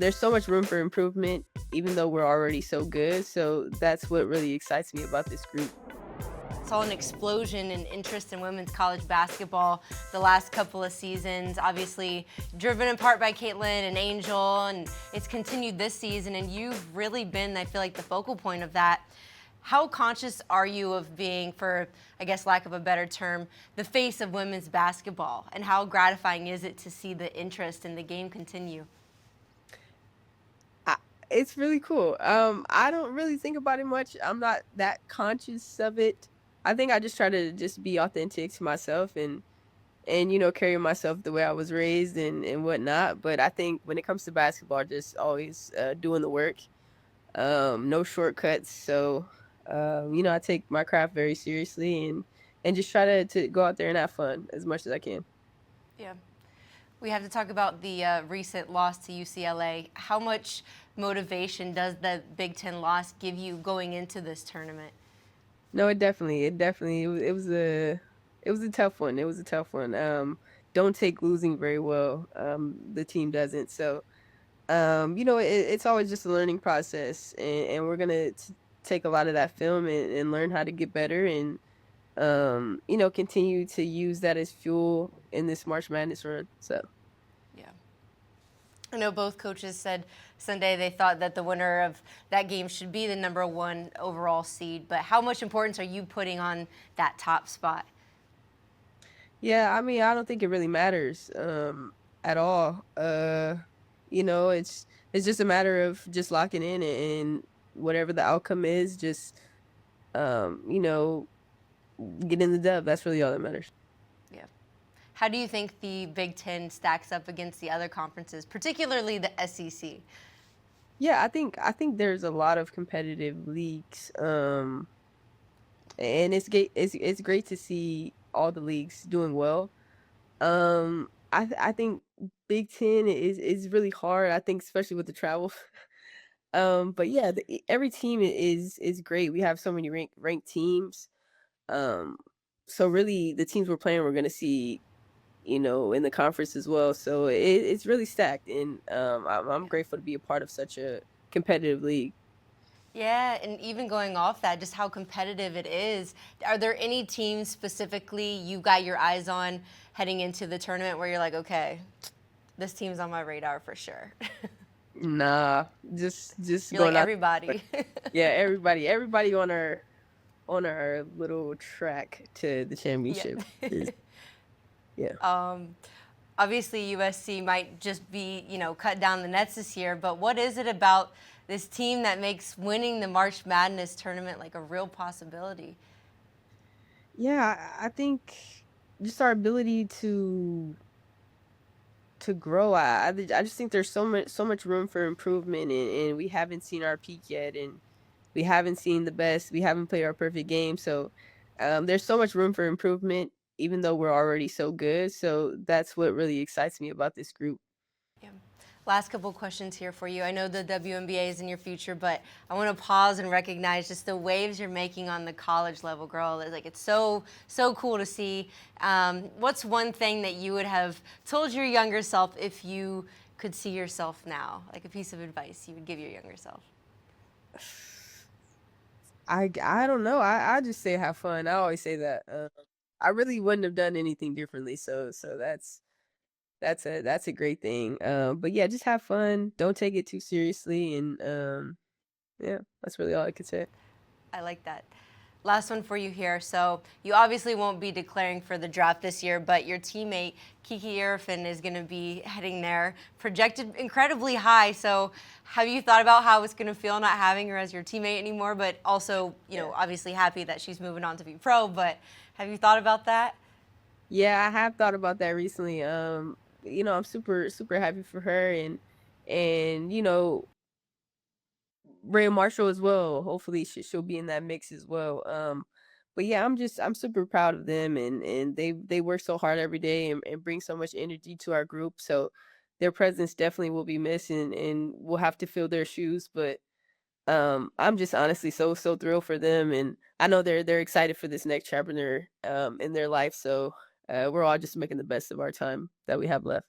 There's so much room for improvement, even though we're already so good. So that's what really excites me about this group. Saw an explosion in interest in women's college basketball the last couple of seasons, obviously driven in part by Caitlin and Angel, and it's continued this season, and you've really been, I feel like, the focal point of that. How conscious are you of being, for, I guess, lack of a better term, the face of women's basketball, and how gratifying is it to see the interest in the game continue? It's really cool. I don't really think about it much. I'm not that conscious of it. I think I just try to just be authentic to myself and carry myself the way I was raised and whatnot. But I think when it comes to basketball, just always doing the work. No shortcuts. So I take my craft very seriously and just try to go out there and have fun as much as I can. Yeah. We have to talk about the recent loss to UCLA. How much motivation does the Big Ten loss give you going into this tournament? No, it was a tough one. It was a tough one. Don't take losing very well. The team doesn't. So, it's always just a learning process, and we're gonna take a lot of that film and learn how to get better and continue to use that as fuel in this March Madness run. So. Yeah. I know both coaches said Sunday they thought that the winner of that game should be the #1 overall seed, but how much importance are you putting on that top spot? Yeah, I mean, I don't think it really matters at all. It's just a matter of just locking in and whatever the outcome is, just um, you know, getting the dub. That's really all that matters. Yeah. How do you think the Big Ten stacks up against the other conferences, particularly the SEC? Yeah, I think there's a lot of competitive leagues. And it's great to see all the leagues doing well. I think Big Ten is really hard. I think especially with the travel. But yeah, every team is great. We have so many ranked teams. Um, so really, the teams we're playing, we're gonna see, in the conference as well. So it's really stacked, and I'm grateful to be a part of such a competitive league. Yeah, and even going off that, just how competitive it is. Are there any teams specifically you got your eyes on heading into the tournament where you're like, okay, this team's on my radar for sure? Nah, just You're like going out. everybody. Yeah, everybody on our little track to the Yeah. championship is yeah. Obviously, USC might just be, cut down the nets this year, but what is it about this team that makes winning the March Madness tournament like a real possibility? Yeah, I think just our ability to grow. I just think there's so much room for improvement, and we haven't seen our peak yet, and we haven't seen the best. We haven't played our perfect game, so there's so much room for improvement, even though we're already so good. So that's what really excites me about this group. Yeah. Last couple questions here for you. I know the WNBA is in your future, but I want to pause and recognize just the waves you're making on the college level, girl. It's so cool to see. What's one thing that you would have told your younger self if you could see yourself now? Like a piece of advice you would give your younger self? I don't know. I just say have fun. I always say that. I really wouldn't have done anything differently. So that's a great thing. But yeah, just have fun. Don't take it too seriously, and yeah, that's really all I could say. I like that. Last one for you here. So you obviously won't be declaring for the draft this year, but your teammate Kiki Arifin is going to be heading there, projected incredibly high. So have you thought about how it's going to feel not having her as your teammate anymore? But also, Yeah. obviously happy that she's moving on to be pro. But have you thought about that? Yeah, I have thought about that recently. I'm super super happy for her and Ray Marshall as well. Hopefully she'll be in that mix as well. But yeah, I'm super proud of them and they work so hard every day and bring so much energy to our group. So their presence definitely will be missed and we'll have to fill their shoes. But I'm just honestly so thrilled for them and I know they're excited for this next chapter in their life. So we're all just making the best of our time that we have left.